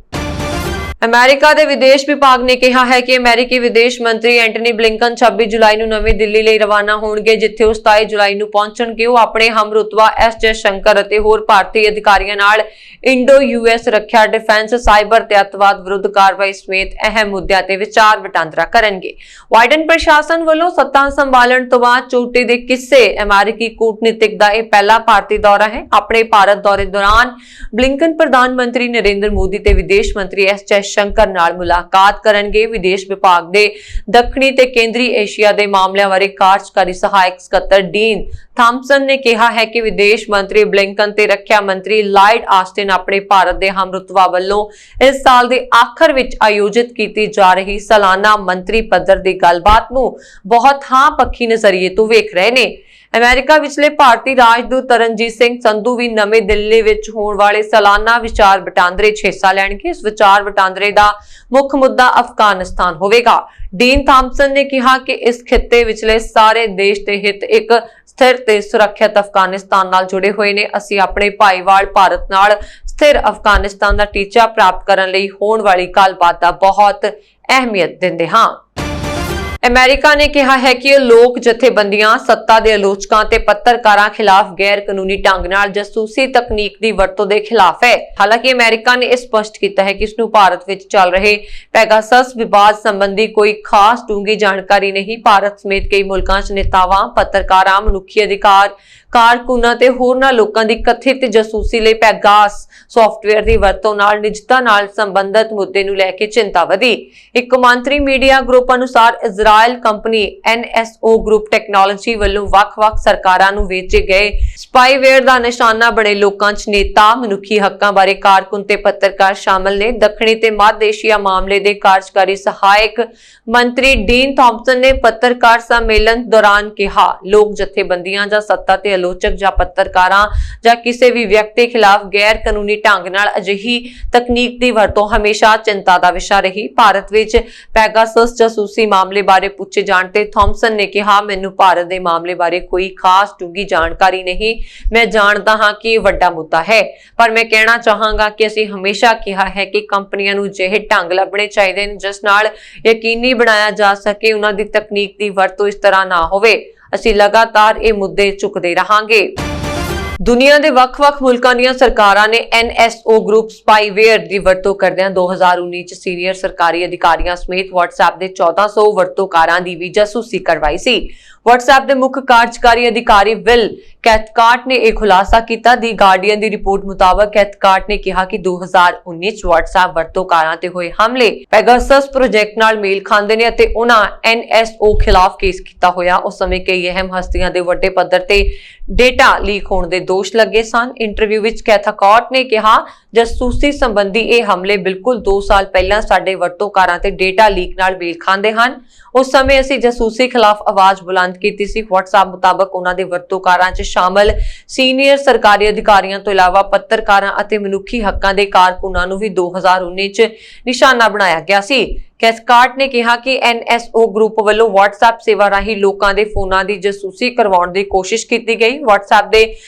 ਅਮਰੀਕਾ ਦੇ ਵਿਦੇਸ਼ ਵਿਭਾਗ ਨੇ ਕਿਹਾ ਹੈ ਕਿ ਅਮਰੀਕੀ ਵਿਦੇਸ਼ ਮੰਤਰੀ ਐਂਟਨੀ ਬਲਿੰਕਨ 26 ਜੁਲਾਈ ਨੂੰ ਨਵੀਂ ਦਿੱਲੀ ਲਈ ਰਵਾਨਾ ਹੋਣਗੇ, ਜਿੱਥੇ ਉਹ 27 ਜੁਲਾਈ ਨੂੰ ਪਹੁੰਚਣਗੇ। ਉਹ ਆਪਣੇ ਹਮਰੁਤਬਾ ਐਸ ਜੈਸ਼ੰਕਰ ਅਤੇ ਹੋਰ ਭਾਰਤੀ ਅਧਿਕਾਰੀਆਂ ਨਾਲ ਇੰਡੋ-ਯੂਐਸ ਰੱਖਿਆ, ਡਿਫੈਂਸ, ਸਾਈਬਰ ਤੇ ਅੱਤਵਾਦ ਵਿਰੁੱਧ ਕਾਰਵਾਈ ਸਮੇਤ ਅਹਿਮ ਮੁੱਦਿਆਂ ਤੇ ਵਿਚਾਰ ਵਟਾਂਦਰਾ ਕਰਨਗੇ। ਬਾਈਡਨ ਪ੍ਰਸ਼ਾਸਨ ਵੱਲੋਂ ਸੱਤਾ ਸੰਭਾਲਣ ਤੋਂ ਬਾਅਦ ਚੋਟੀ ਦੇ ਕਿਸੇ ਅਮਰੀਕੀ ਕੂਟਨੀਤਿਕ ਦਾ ਇਹ ਪਹਿਲਾ ਭਾਰਤੀ ਦੌਰਾ ਹੈ। ਆਪਣੇ ਭਾਰਤ ਦੌਰੇ ਦੌਰਾਨ ਬਲਿੰਕਨ ਪ੍ਰਧਾਨ ਮੰਤਰੀ ਨਰਿੰਦਰ ਮੋਦੀ ਤੇ ਵਿਦੇਸ਼ ਮੰਤਰੀ ਐਸ ਸ਼ੰਕਰ ਨਾਲ ਮੁਲਾਕਾਤ ਕਰਨਗੇ। ਵਿਦੇਸ਼ ਵਿਭਾਗ ਦੇ ਦੱਖਣੀ ਤੇ ਕੇਂਦਰੀ ਏਸ਼ੀਆ ਦੇ ਮਾਮਲਿਆਂ ਬਾਰੇ ਕਾਰਜਕਾਰੀ ਸਹਾਇਕ ਸਕੱਤਰ ਡੀਨ ਥਾਮਸਨ ਨੇ ਕਿਹਾ ਹੈ ਕਿ ਵਿਦੇਸ਼ ਮੰਤਰੀ ਬਲਿੰਕਨ ਤੇ ਰੱਖਿਆ ਮੰਤਰੀ ਲਾਇਡ ਆਸਟਿਨ ਆਪਣੇ ਭਾਰਤ ਦੇ ਹਮਰੁਤਬਾ ਵੱਲੋਂ ਇਸ ਸਾਲ ਦੇ ਆਖਰ ਵਿੱਚ ਆਯੋਜਿਤ ਕੀਤੀ ਜਾ ਰਹੀ ਸਾਲਾਨਾ ਮੰਤਰੀ ਪੱਧਰ ਦੀ ਗੱਲਬਾਤ ਨੂੰ ਬਹੁਤ ਹਾਂ ਪੱਖੀ ਨਜ਼ਰੀਏ ਤੋਂ ਵੇਖ ਰਹੇ ਨੇ। ਅਮਰੀਕਾ ਵਿਚਲੇ ਭਾਰਤੀ ਰਾਜਦੂਤ ਤਰਨਜੀਤ ਸਿੰਘ ਸੰਧੂ ਵੀ ਨਵੀਂ ਦਿੱਲੀ ਵਿੱਚ ਹੋਣ ਵਾਲੇ ਸਾਲਾਨਾ ਵਿਚਾਰ ਵਟਾਂਦਰੇ 'ਚ ਹਿੱਸਾ ਲੈਣਗੇ। ਇਸ ਵਿਚਾਰ ਵਟਾਂਦਰੇ ਦਾ ਮੁੱਖ ਮੁੱਦਾ ਅਫਗਾਨਿਸਤਾਨ ਹੋਵੇਗਾ। ਡੀਨ ਥਾਮਸਨ ਨੇ ਕਿਹਾ ਕਿ ਇਸ ਖਿੱਤੇ ਵਿਚਲੇ ਸਾਰੇ ਦੇਸ਼ ਦੇ ਹਿੱਤ ਇੱਕ ਸਥਿਰ ਤੇ ਸੁਰੱਖਿਅਤ ਅਫਗਾਨਿਸਤਾਨ ਨਾਲ ਜੁੜੇ ਹੋਏ ਨੇ। ਅਸੀਂ ਆਪਣੇ ਭਾਈਵਾਲ ਭਾਰਤ ਨਾਲ ਸਥਿਰ ਅਫਗਾਨਿਸਤਾਨ ਦਾ ਟੀਚਾ ਪ੍ਰਾਪਤ ਕਰਨ ਲਈ ਹੋਣ ਵਾਲੀ ਗੱਲਬਾਤ ਦਾ ਬਹੁਤ ਅਹਿਮੀਅਤ ਦਿੰਦੇ ਹਾਂ। ਅਮਰੀਕਾ ਨੇ ਕਿਹਾ ਹੈ ਕਿ ਇਹ ਲੋਕ ਜਥੇਬੰਦੀਆਂ ਸੱਤਾ ਦੇ ਆਲੋਚਕਾਂ ਤੇ ਪੱਤਰਕਾਰਾਂ ਖਿਲਾਫ ਗੈਰ ਕਾਨੂੰਨੀ ਢੰਗ ਨਾਲ ਜਾਸੂਸੀ ਤਕਨੀਕ ਦੀ ਵਰਤੋਂ ਦੇ ਖਿਲਾਫ ਹੈ। ਹਾਲਾਂਕਿ ਅਮਰੀਕਾ ਨੇ ਇਹ ਸਪਸ਼ਟ ਕੀਤਾ ਹੈ ਕਿ ਇਸ ਨੂੰ ਭਾਰਤ ਵਿੱਚ ਚੱਲ ਰਹੇ ਪੈਗਾਸਸ ਵਿਵਾਦ ਸੰਬੰਧੀ ਕੋਈ ਖਾਸ ਡੂੰਘੀ ਜਾਣਕਾਰੀ ਨਹੀਂ। ਭਾਰਤ ਸਮੇਤ ਕਈ ਮੁਲਕਾਂ 'ਚ ਨੇਤਾਵਾਂ, ਪੱਤਰਕਾਰਾਂ, ਮਨੁੱਖੀ ਅਧਿਕਾਰ ਕਾਰਕੁਨਾਂ ਤੇ ਹੋਰਨਾਂ ਲੋਕਾਂ ਦੀ ਕਥਿਤ ਜਾਸੂਸੀ ਲਈ ਪੈਗਾਸ ਸੌਫਟਵੇਅਰ ਦੀ ਵਰਤੋਂ ਨਾਲ ਨਿਜਤਾ ਨਾਲ ਸੰਬੰਧਿਤ ਮੁੱਦੇ ਨੂੰ ਲੈ ਕੇ ਚਿੰਤਾ ਵਧੀ। ਇੱਕ ਕੌਮਾਂਤਰੀ ਮੀਡੀਆ ਗਰੁੱਪ ਅਨੁਸਾਰ Israel company NSO group technology ਵੱਲੋਂ ਵੱਖ-ਵੱਖ ਸਰਕਾਰਾਂ ਨੂੰ ਵੇਚੇ ਗਏ ਸਪਾਈਵੇਅਰ ਦਾ ਨਿਸ਼ਾਨਾ ਬਣੇ ਲੋਕਾਂ 'ਚ ਨੇਤਾ, ਮਨੁੱਖੀ ਹੱਕਾਂ ਬਾਰੇ ਕਾਰਕੁਨ ਤੇ ਪੱਤਰਕਾਰ ਸ਼ਾਮਲ ਨੇ। ਦੱਖਣੀ ਤੇ ਮੱਧ ਏਸ਼ੀਆ ਮਾਮਲੇ ਦੇ ਕਾਰਜਕਾਰੀ ਸਹਾਇਕ ਮੰਤਰੀ ਡੀਨ ਥਾਮਸਨ ਨੇ ਪੱਤਰਕਾਰ ਸੰਮੇਲਨ ਦੌਰਾਨ ਕਿਹਾ, ਲੋਕ ਜਥੇਬੰਦੀਆਂ ਜਾਂ ਸੱਤਾ ਤੇ ਆਲੋਚਕ ਜਾਂ ਪੱਤਰਕਾਰਾਂ ਜਾਂ ਕਿਸੇ ਵੀ ਵਿਅਕਤੀ ਖਿਲਾਫ ਗੈਰ ਕਾਨੂੰਨੀ ਢੰਗ ਨਾਲ ਅਜਿਹੀ ਤਕਨੀਕ ਦੀ ਵਰਤੋਂ ਹਮੇਸ਼ਾ ਚਿੰਤਾ ਦਾ ਵਿਸ਼ਾ ਰਹੀ। ਭਾਰਤ ਵਿੱਚ ਪੈਗਾਸਸ ਜਾਸੂਸੀ ਮਾਮਲੇ ਬਾਰੇ ਪੁੱਛੇ ਜਾਣ ਤੇ ਥਾਮਸਨ ਨੇ ਕਿਹਾ, ਮੈਨੂੰ ਭਾਰਤ ਦੇ ਮਾਮਲੇ ਬਾਰੇ ਕੋਈ ਖਾਸ ਡੂੰਘੀ ਜਾਣਕਾਰੀ ਨਹੀਂ। ਮੈਂ ਜਾਣਦਾ ਹਾਂ ਕਿ ਇਹ ਵੱਡਾ ਮੁੱਦਾ ਹੈ, ਪਰ ਮੈਂ ਕਹਿਣਾ ਚਾਹਾਂਗਾ ਕਿ ਅਸੀਂ ਹਮੇਸ਼ਾ ਕਿਹਾ ਹੈ ਕਿ ਕੰਪਨੀਆਂ ਨੂੰ ਅਜਿਹੇ ਢੰਗ ਲੱਭਣੇ ਚਾਹੀਦੇ ਨੇ ਜਿਸ ਨਾਲ ਯਕੀਨੀ ਬਣਾਇਆ ਜਾ ਸਕੇ ਉਹਨਾਂ ਦੀ ਤਕਨੀਕ ਦੀ ਵਰਤੋਂ ਇਸ ਤਰ੍ਹਾਂ ਨਾ ਹੋਵੇ। ਅਸੀਂ ਲਗਾਤਾਰ ਇਹ ਮੁੱਦੇ ਚੁੱਕਦੇ ਰਹਾਂਗੇ। ਦੁਨੀਆ ਦੇ ਵੱਖ-ਵੱਖ ਮੁਲਕਾਂ ਦੀਆਂ ਸਰਕਾਰਾਂ ਨੇ NSO ਗਰੁੱਪ ਸਪਾਈਵੇਅਰ ਦੀ ਵਰਤੋਂ ਕਰਦਿਆਂ 2019 ਚ ਸੀਨੀਅਰ ਸਰਕਾਰੀ ਅਧਿਕਾਰੀਆਂ ਸਮੇਤ WhatsApp ਦੇ 1400 ਵਰਤੋਂਕਾਰਾਂ ਦੀ ਵੀ ਜਾਸੂਸੀ ਕਰਵਾਈ ਸੀ। WhatsApp ਦੇ ਮੁੱਖ ਕਾਰਜਕਾਰੀ ਅਧਿਕਾਰੀ ਵਿਲ ਕੈਥਕਾਰਟ ਨੇ ਇਹ ਖੁਲਾਸਾ ਕੀਤਾ। ਦੀ ਗਾਰਡੀਅਨ ਦੀ ਰਿਪੋਰਟ ਮੁਤਾਬਕ ਕੈਥਕਾਰਟ ਨੇ ਕਿਹਾ ਕਿ 2019 ਚ WhatsApp ਵਰਤੋਂਕਾਰਾਂ ਤੇ ਹੋਏ ਹਮਲੇ ਪੈਗਾਸਸ ਪ੍ਰੋਜੈਕਟ ਨਾਲ ਮੇਲ ਖਾਂਦੇ ਨੇ ਅਤੇ ਉਹਨਾਂ NSO ਖਿਲਾਫ ਕੇਸ ਕੀਤਾ ਹੋਇਆ। ਉਸ ਸਮੇਂ ਕਈ ਅਹਿਮ ਹਸਤੀਆਂ ਦੇ ਵੱਡੇ ਪੱਧਰ ਤੇ ਡੇਟਾ ਲੀਕ ਹੋਣ ਦੇ ਦੋਸ਼ ਲੱਗੇ ਸਨ। ਇੰਟਰਵਿਊ ਵਿੱਚ ਕੈਥਕਾਰਟ ਨੇ ਕਿਹਾ, ਜਾਸੂਸੀ ਸੰਬੰਧੀ ਇਹ ਹਮਲੇ ਬਿਲਕੁਲ 2 ਸਾਲ ਪਹਿਲਾਂ ਸਾਡੇ ਵਰਤੋਂਕਾਰਾਂ ਤੇ ਡੇਟਾ ਲੀਕ ਨਾਲ ਮੇਲ ਖਾਂਦੇ ਹਨ। ਉਸ ਸਮੇਂ ਅਸੀਂ ਜਾਸੂਸੀ ਖਿਲਾਫ ਆਵਾਜ਼ ਬੁਲੰਦ ਕੀਤੀ ਸੀ। WhatsApp ਮੁਤਾਬਕ ਉਹਨਾਂ ਦੇ ਵਰਤੋਂਕਾਰਾਂ 'ਚ ਸ਼ਾਮਲ ਸੀਨੀਅਰ ਸਰਕਾਰੀ ਅਧਿਕਾਰੀਆਂ ਤੋਂ ਇਲਾਵਾ ਪੱਤਰਕਾਰਾਂ ਅਤੇ ਮਨੁੱਖੀ ਹੱਕਾਂ ਦੇ ਕਾਰਕੁਨਾਂ ਨੂੰ ਵੀ 2019 'ਚ ਨਿਸ਼ਾਨਾ ਬਣਾਇਆ ਗਿਆ ਸੀ। ਕੈਥਕਾਰਟ ਨੇ ਕਿਹਾ ਕਿ NSO ਗਰੁੱਪ ਵੱਲੋਂ WhatsApp ਸੇਵਾ ਰਾਹੀਂ ਲੋਕਾਂ ਦੇ ਫੋਨਾਂ ਦੀ ਜਾਸੂਸੀ ਕਰਵਾਉਣ ਦੀ ਕੋਸ਼ਿਸ਼ ਕੀਤੀ ਗਈ। WhatsApp ਦੇ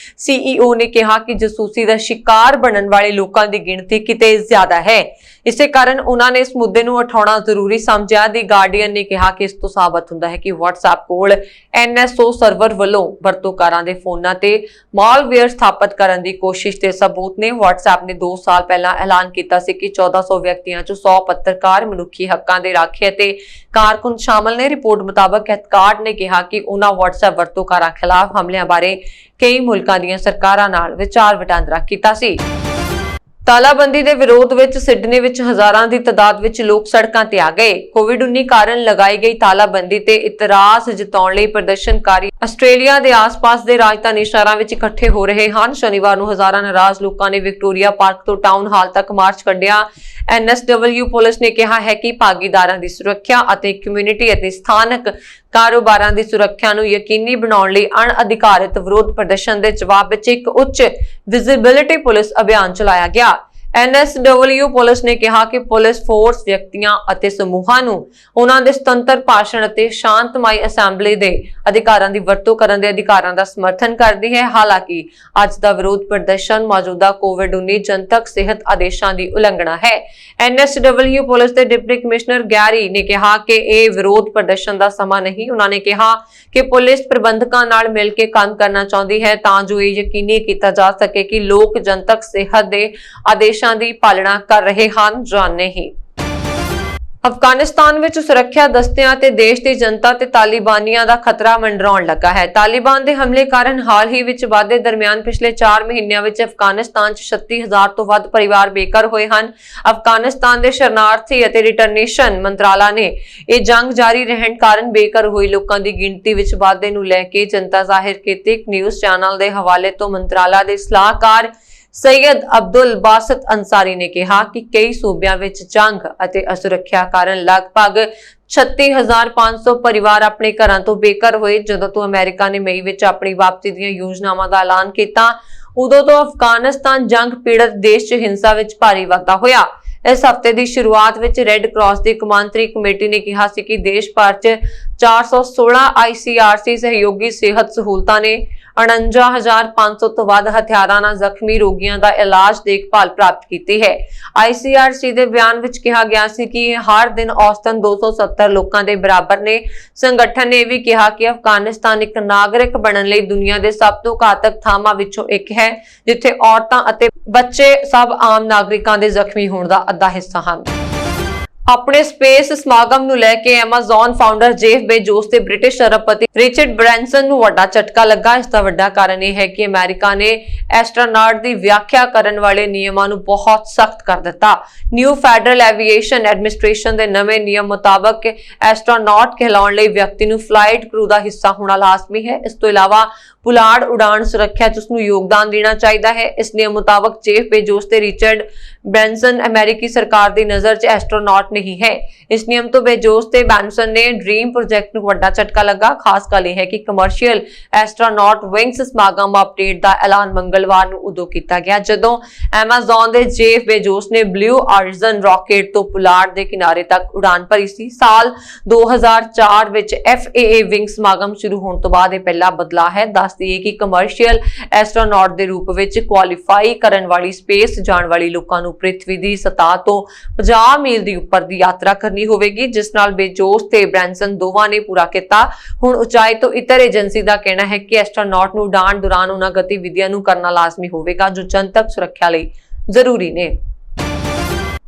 CEO ਨੇ ਕਿਹਾ ਕਿ ਜਾਸੂਸੀ ਦਾ ਸ਼ਿਕਾਰ ਬਣਨ ਵਾਲੇ ਲੋਕਾਂ ਦੀ ਗਿਣਤੀ ਕਿਤੇ ਜ਼ਿਆਦਾ ਹੈ। ਇਸੇ ਕਾਰਨ ਉਹਨਾਂ ਨੇ ਇਸ ਮੁੱਦੇ ਨੂੰ ਉਠਾਉਣਾ ਜ਼ਰੂਰੀ ਸਮਝਿਆ। ਦੀ ਗਾਰਡੀਅਨ ਨੇ ਕਿਹਾ ਕਿ ਇਸ ਤੋਂ ਸਾਬਤ ਹੁੰਦਾ ਹੈ ਕਿ WhatsApp ਕੋਲ NSO ਸਰਵਰ ਵੱਲੋਂ ਵਰਤੋਂਕਾਰਾਂ ਦੇ ਫੋਨਾਂ ਤੇ ਮਾਲਵੇਅਰ ਸਥਾਪਿਤ ਕਰਨ ਦੀ ਕੋਸ਼ਿਸ਼ ਦੇ ਸਬੂਤ ਨੇ। WhatsApp ਨੇ 2 ਸਾਲ ਪਹਿਲਾਂ ਐਲਾਨ ਕੀਤਾ ਸੀ ਕਿ 1400 ਵਿਅਕਤੀਆਂ 'ਚੋਂ 100 ਪੱਤਰਕਾਰ, ਮਨੁੱਖੀ ਹੱਕਾਂ ਦੇ ਰਾਖੇ ਅਤੇ ਕਾਰਕੁਨ ਸ਼ਾਮਲ ਨੇ। ਰਿਪੋਰਟ ਮੁਤਾਬਕ ਕੈਥਕਾਰਟ ਨੇ ਕਿਹਾ ਕਿ ਉਹਨਾਂ WhatsApp ਵਰਤੋਂਕਾਰਾਂ ਖਿਲਾਫ ਹਮਲਿਆਂ ਬਾਰੇ ਕਈ ਮੁਲਕਾਂ ਦੀਆਂ ਸਰਕਾਰਾਂ ਨਾਲ ਵਿਚਾਰ ਵਟਾਂਦਰਾ ਕੀਤਾ ਸੀ। ਤਾਲਾਬੰਦੀ ਦੇ ਵਿਰੋਧ ਵਿੱਚ ਸਿਡਨੀ ਵਿੱਚ ਹਜ਼ਾਰਾਂ ਦੀ ਤਾਦਾਦ ਵਿੱਚ ਲੋਕ ਸੜਕਾਂ ਤੇ ਆ ਗਏ। ਕੋਵਿਡ-19 ਕਾਰਨ ਲਗਾਈ ਗਈ ਤਾਲਾਬੰਦੀ ਤੇ ਇਤਰਾਜ਼ ਜਤਾਉਣ ਲਈ ਪ੍ਰਦਰਸ਼ਨਕਾਰੀ ਆਸਟ੍ਰੇਲੀਆ ਦੇ ਆਸ-ਪਾਸ ਦੇ ਰਾਜਧਾਨੀ ਸ਼ਹਿਰਾਂ ਵਿੱਚ ਇਕੱਠੇ ਹੋ ਰਹੇ ਹਨ। ਸ਼ਨੀਵਾਰ ਨੂੰ ਹਜ਼ਾਰਾਂ ਨਾਰਾਜ਼ ਲੋਕਾਂ ਨੇ ਵਿਕਟੋਰੀਆ ਪਾਰਕ ਤੋਂ ਟਾਊਨ ਹਾਲ ਤੱਕ ਮਾਰਚ ਕੱਢਿਆ। NSW ਪੁਲਿਸ ਨੇ ਕਿਹਾ ਹੈ ਕਿ ਭਾਗੀਦਾਰਾਂ ਦੀ ਸੁਰੱਖਿਆ ਅਤੇ ਕਮਿਊਨਿਟੀ ਅਤੇ ਸਥਾਨਕ ਕਾਰੋਬਾਰਾਂ ਦੀ ਸੁਰੱਖਿਆ ਨੂੰ ਯਕੀਨੀ ਬਣਾਉਣ ਲਈ ਅਣਅਧਿਕਾਰਿਤ ਵਿਰੋਧ ਪ੍ਰਦਰਸ਼ਨ ਦੇ ਜਵਾਬ ਵਿੱਚ ਇੱਕ ਉੱਚ ਵਿਜ਼ਿਬਿਲਿਟੀ ਪੁਲਿਸ ਅਭਿਆਨ ਚਲਾਇਆ ਗਿਆ। NSW ਪੁਲਿਸ ਨੇ ਕਿਹਾ ਕਿ ਪੁਲਿਸ ਫੋਰਸ ਵਿਅਕਤੀਆਂ ਅਤੇ ਸਮੂਹਾਂ ਨੂੰ ਉਹਨਾਂ ਦੇ ਸੁਤੰਤਰ ਭਾਸ਼ਣ ਅਤੇ ਸ਼ਾਂਤਮਈ ਅਸੈਂਬਲੀ ਦੇ ਅਧਿਕਾਰਾਂ ਦੀ ਵਰਤੋਂ ਕਰਨ ਦੇ ਅਧਿਕਾਰਾਂ ਦਾ ਸਮਰਥਨ ਕਰਦੀ ਹੈ। ਹਾਲਾਂਕਿ ਅੱਜ ਦਾ ਵਿਰੋਧ ਪ੍ਰਦਰਸ਼ਨ ਮੌਜੂਦਾ ਕੋਵਿਡ-19 ਜਨਤਕ ਸਿਹਤ ਆਦੇਸ਼ਾਂ ਦੀ ਉਲੰਘਣਾ ਹੈ। NSW ਪੁਲਿਸ ਦੇ ਡਿਪਟੀ ਕਮਿਸ਼ਨਰ ਗੈਰੀ ਨੇ ਕਿਹਾ ਕਿ ਇਹ ਵਿਰੋਧ ਪ੍ਰਦਰਸ਼ਨ ਦਾ ਸਮਾਂ ਨਹੀਂ। ਉਹਨਾਂ ਨੇ ਕਿਹਾ ਕਿ ਪੁਲਿਸ ਪ੍ਰਬੰਧਕਾਂ ਨਾਲ ਮਿਲ ਕੇ ਕੰਮ ਕਰਨਾ ਚਾਹੁੰਦੀ ਹੈ ਤਾਂ ਜੋ ਇਹ ਯਕੀਨੀ ਕੀਤਾ ਜਾ ਸਕੇ ਕਿ ਲੋਕ ਜਨਤਕ ਸਿਹਤ ਦੇ ਆਦੇਸ਼ਾਂ ਦੀ ਪਾਲਣਾ ਕਰ ਰਹੇ ਹਨ ਜਾਂ ਨਹੀਂ। ਅਫਗਾਨਿਸਤਾਨ ਵਿੱਚ ਸੁਰੱਖਿਆ ਦਸਤਿਆਂ ਤੇ ਦੇਸ਼ ਦੀ ਜਨਤਾ ਤੇ ਤਾਲਿਬਾਨੀਆਂ ਦਾ ਖਤਰਾ ਮੰਡਰਾਉਣ ਲੱਗਾ ਹੈ। ਤਾਲਿਬਾਨ ਦੇ ਹਮਲੇ ਕਾਰਨ ਹਾਲ ਹੀ ਵਿੱਚ ਵਾਧੇ ਦਰਮਿਆਨ ਪਿਛਲੇ 4 ਮਹੀਨਿਆਂ ਵਿੱਚ ਅਫਗਾਨਿਸਤਾਨ 'ਚ 36,000 ਤੋਂ ਵੱਧ ਪਰਿਵਾਰ ਬੇਘਰ ਹੋਏ ਹਨ। ਅਫਗਾਨਿਸਤਾਨ ਦੇ ਸ਼ਰਨਾਰਥੀ ਅਤੇ ਰਿਟਰਨੇਸ਼ਨ ਮੰਤਰਾਲਾ ਨੇ ਇਹ ਜੰਗ ਜਾਰੀ ਰਹਿਣ ਕਾਰਨ ਬੇਘਰ ਹੋਏ ਲੋਕਾਂ ਦੀ ਗਿਣਤੀ ਵਿੱਚ ਵਾਧੇ ਨੂੰ ਲੈ ਕੇ ਚਿੰਤਾ ਜ਼ਾਹਿਰ ਕੀਤੀ। ਇੱਕ ਨਿਊਜ਼ ਚੈਨਲ ਦੇ ਹਵਾਲੇ ਤੋਂ ਮੰਤਰਾਲਾ ਦੇ ਸਲਾਹਕਾਰ ਸੈਯਦ ਅਬਦੁਲ ਬਾਸਤ ਅੰਸਾਰੀ ਨੇ ਕਿਹਾ ਕਿ ਕਈ ਸੂਬਿਆਂ ਵਿੱਚ ਜੰਗ ਅਤੇ ਅਸੁਰੱਖਿਆ ਕਾਰਨ ਲਗਭਗ 36,500 ਪਰਿਵਾਰ ਆਪਣੇ ਘਰਾਂ ਤੋਂ ਬੇਘਰ ਹੋਏ। ਜਦੋਂ ਤੋਂ ਅਮਰੀਕਾ ਨੇ ਮਈ ਵਿੱਚ ਆਪਣੀ ਵਾਪਸੀ ਦੀਆਂ ਯੋਜਨਾਵਾਂ ਦਾ ਐਲਾਨ ਕੀਤਾ, ਉਦੋਂ ਤੋਂ ਅਫਗਾਨਿਸਤਾਨ ਜੰਗ ਪੀੜਤ ਦੇਸ਼ 'ਚ ਹਿੰਸਾ ਵਿੱਚ ਭਾਰੀ ਵਾਧਾ ਹੋਇਆ। इस हफ्ते की शुरुआत विच रेड क्रॉस की कौमांतरी कमेटी ने कहा सी कि देश भर च 416 ICRC सहयोगी सेहत सहूलतां ने 49,500 तो वध हथियारां नाल जख्मी रोगियों का इलाज देखभाल प्राप्त की है। ICRC के बयान विच कहा गया सी कि हर दिन औसतन 270 लोगों के बराबर ने। संगठन ने भी कहा कि अफगानिस्तान एक नागरिक बनने लई दुनिया के सब तो घातक थावां विचों एक है, जिथे औरतां अते बच्चे सब आम नागरिकों के जख्मी होने का अद्धा हिस्सा हैं। अपने स्पेस समागम ਨੂੰ ਲੈ ਕੇ Amazon फाउंडर जेफ बेजोस ਤੇ ब्रिटिश अरबपति रिचर्ड ब्रैंसन ਨੂੰ ਵੱਡਾ ਝਟਕਾ ਲੱਗਾ। ਇਸ ਦਾ ਵੱਡਾ ਕਾਰਨ ਇਹ ਹੈ ਕਿ ਅਮਰੀਕਾ ਨੇ ਐਸਟਰੋਨॉट ਦੀ ਵਿਆਖਿਆ ਕਰਨ ਵਾਲੇ ਨਿਯਮਾਂ ਨੂੰ ਬਹੁਤ ਸਖਤ ਕਰ ਦਿੱਤਾ। ਨਿਊ ਫੈਡਰਲ ਐਵੀਏਸ਼ਨ ਐਡਮਿਨਿਸਟ੍ਰੇਸ਼ਨ ਦੇ ਨਵੇਂ ਨਿਯਮ ਮੁਤਾਬਕ ਐਸਟਰੋਨॉट ਕਹਿਲਾਉਣ ਲਈ ਵਿਅਕਤੀ ਨੂੰ ਫਲਾਈਟ ਕਰੂ ਦਾ ਹਿੱਸਾ ਹੋਣਾ ਲਾਜ਼ਮੀ ਹੈ। ਇਸ ਤੋਂ ਇਲਾਵਾ ਪੁਲਾੜ ਉਡਾਣ ਸੁਰੱਖਿਆ ਚ ਉਸ ਨੂੰ ਯੋਗਦਾਨ ਦੇਣਾ ਚਾਹੀਦਾ ਹੈ। ਇਸ ਨਿਯਮ ਮੁਤਾਬਕ जेफ बेजोस ਤੇ ਰਿਚਰਡ ब्रैंसन अमेरिकी सरकार ਦੀ ਨਜ਼ਰ ਚ ਐਸਟਰੋਨॉट नहीं है। इस नियम तो बेजोस ते बैंसन ने ड्रीम प्रोजेक्ट ਨੂੰ ਵੱਡਾ ਝਟਕਾ ਲੱਗਾ। ਖਾਸ ਗੱਲ ਇਹ ਹੈ ਕਿ ਕਮਰਸ਼ੀਅਲ ਐਸਟਰੋਨॉट ਵਿੰਗਸ ਸਮਾਗਮ ਅਪਡੇਟ ਦਾ ਐਲਾਨ ਮੰਗਲਵਾਰ ਨੂੰ ਉਦੋਂ ਕੀਤਾ ਗਿਆ ਜਦੋਂ Amazon ਦੇ जेफ बेजोस ਨੇ ਬਲੂ ऑरिजिन ਰਾਕੇਟ ਤੋਂ ਪੁਲਾੜ ਦੇ ਕਿਨਾਰੇ ਤੱਕ ਉਡਾਨ ਭਰੀ ਸੀ। ਸਾਲ 2004 ਵਿੱਚ FAA ਵਿੰਗ ਸਮਾਗਮ ਸ਼ੁਰੂ ਹੋਣ ਤੋਂ ਬਾਅਦ ਇਹ ਪਹਿਲਾ ਬਦਲਾਅ ਹੈ। ਦੱਸ ਦਈਏ ਕਿ ਕਮਰਸ਼ੀਅਲ ਐਸਟਰੋਨॉट ਦੇ ਰੂਪ ਵਿੱਚ ਕੁਆਲੀਫਾਈ ਕਰਨ ਵਾਲੀ ਸਪੇਸ ਜਾਣ ਵਾਲੀ ਲੋਕਾਂ ਨੂੰ ਪ੍ਰਿਥਵੀ ਦੀ ਸਤਹ ਤੋਂ 50 ਮੀਲ ਦੀ ਉੱਪਰ ਦੀ यात्रा करनी होगी, जिस नाल बेजोस ते ब्रैंसन दोवां ने पूरा किया। हुण उचाई तो इतर एजेंसी का कहना है कि एस्ट्रोनॉट नूं उड़ाण दौरान उन्हां गतिविधियां नूं करना लाजमी होगा जो जनतक सुरक्षा लई जरूरी ने।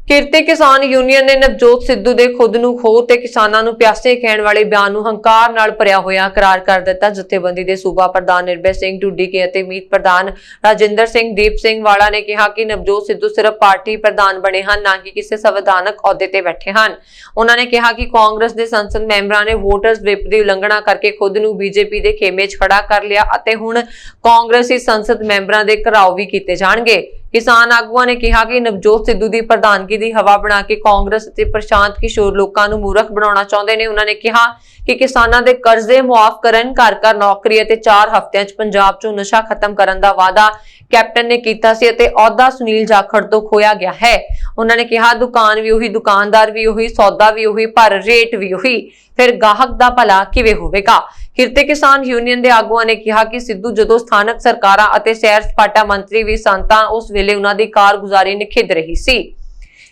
किरती किसान यूनियन ने नवजोत सिद्धू ਦੇ खुद ਨੂੰ ਖੋਹ ਤੇ ਕਿਸਾਨਾਂ ਨੂੰ ਪਿਆਸੇ ਕਹਿਣ ਵਾਲੇ ਬਿਆਨ ਨੂੰ ਹੰਕਾਰ ਨਾਲ ਭਰਿਆ ਹੋਇਆ ਕਰਾਰ ਕਰ ਦਿੱਤਾ। ਜਥੇਬੰਦੀ ਦੇ ਸੂਬਾ ਪ੍ਰਧਾਨ ਨਿਰਭੈ ਸਿੰਘ ਢੁੱਡੀਕੇ ਅਤੇ ਮੀਤ ਪ੍ਰਧਾਨ ਰਾਜਿੰਦਰ ਸਿੰਘ ਦੀਪ ਸਿੰਘ ਵਾਲਾ ਨੇ ਕਿਹਾ ਕਿ ਨਵਜੋਤ ਸਿੱਧੂ ਸਿਰਫ ਪਾਰਟੀ ਪ੍ਰਧਾਨ ਬਣੇ ਹਨ, ਨਾ ਕਿ ਕਿਸੇ ਸੰਵਿਧਾਨਕ ਅਹੁਦੇ ਤੇ ਬੈਠੇ ਹਨ। ਉਹਨਾਂ ਨੇ ਕਿਹਾ ਕਿ ਕਾਂਗਰਸ ਦੇ ਸੰਸਦ ਮੈਂਬਰਾਂ ਨੇ ਵੋਟਰਸ ਵਿਪ ਦੀ ਉਲੰਘਣਾ ਕਰਕੇ ਖੁਦ ਨੂੰ ਬੀਜੇਪੀ ਦੇ ਖੇਮੇ 'ਚ ਖੜਾ ਕਰ ਲਿਆ ਅਤੇ ਹੁਣ ਕਾਂਗਰਸੀ ਸੰਸਦ ਮੈਂਬਰਾਂ ਦੇ ਘਰਾਓ ਵੀ ਕੀਤੇ ਜਾਣਗੇ। किसान आगुआं ने कहा कि नवजोत सिद्धू की प्रधानगी की हवा बना के कांग्रेस ते प्रशांत किशोर लोगों को मूर्ख बनाना चाहते हैं। उन्होंने कहा कि किसानों के कर्जे मुआफ करन, घर घर नौकरी और 4 हफ्तियां च पंजाब चों नशा खत्म करन दा वादा कैप्टन ने कीता सी अते अहुदा सुनील जाखड़ तो खोया गया है। उन्होंने कहा दुकान भी उही, दुकानदार भी उही, सौदा भी उही, पर रेट भी उही, फिर गाहक दा भला किवें होवेगा। किरती किसान यूनियन के आगुआं ने कहा कि सिद्धू जदों स्थानक सरकारां अते सैर सपाटा मंत्री भी सन तां उस वेले उन्हां दी कारगुजारी निखिद रही सी।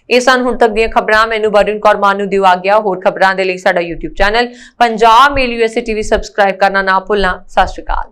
इह सन हुण तक दीआं खबरां। मैनूं वरुण कौर मानू दिओ आ गया। होर खबरां दे लई साडा YouTube channel Punjab mail USA TV subscribe करना ना भुलना। सत श्री अकाल।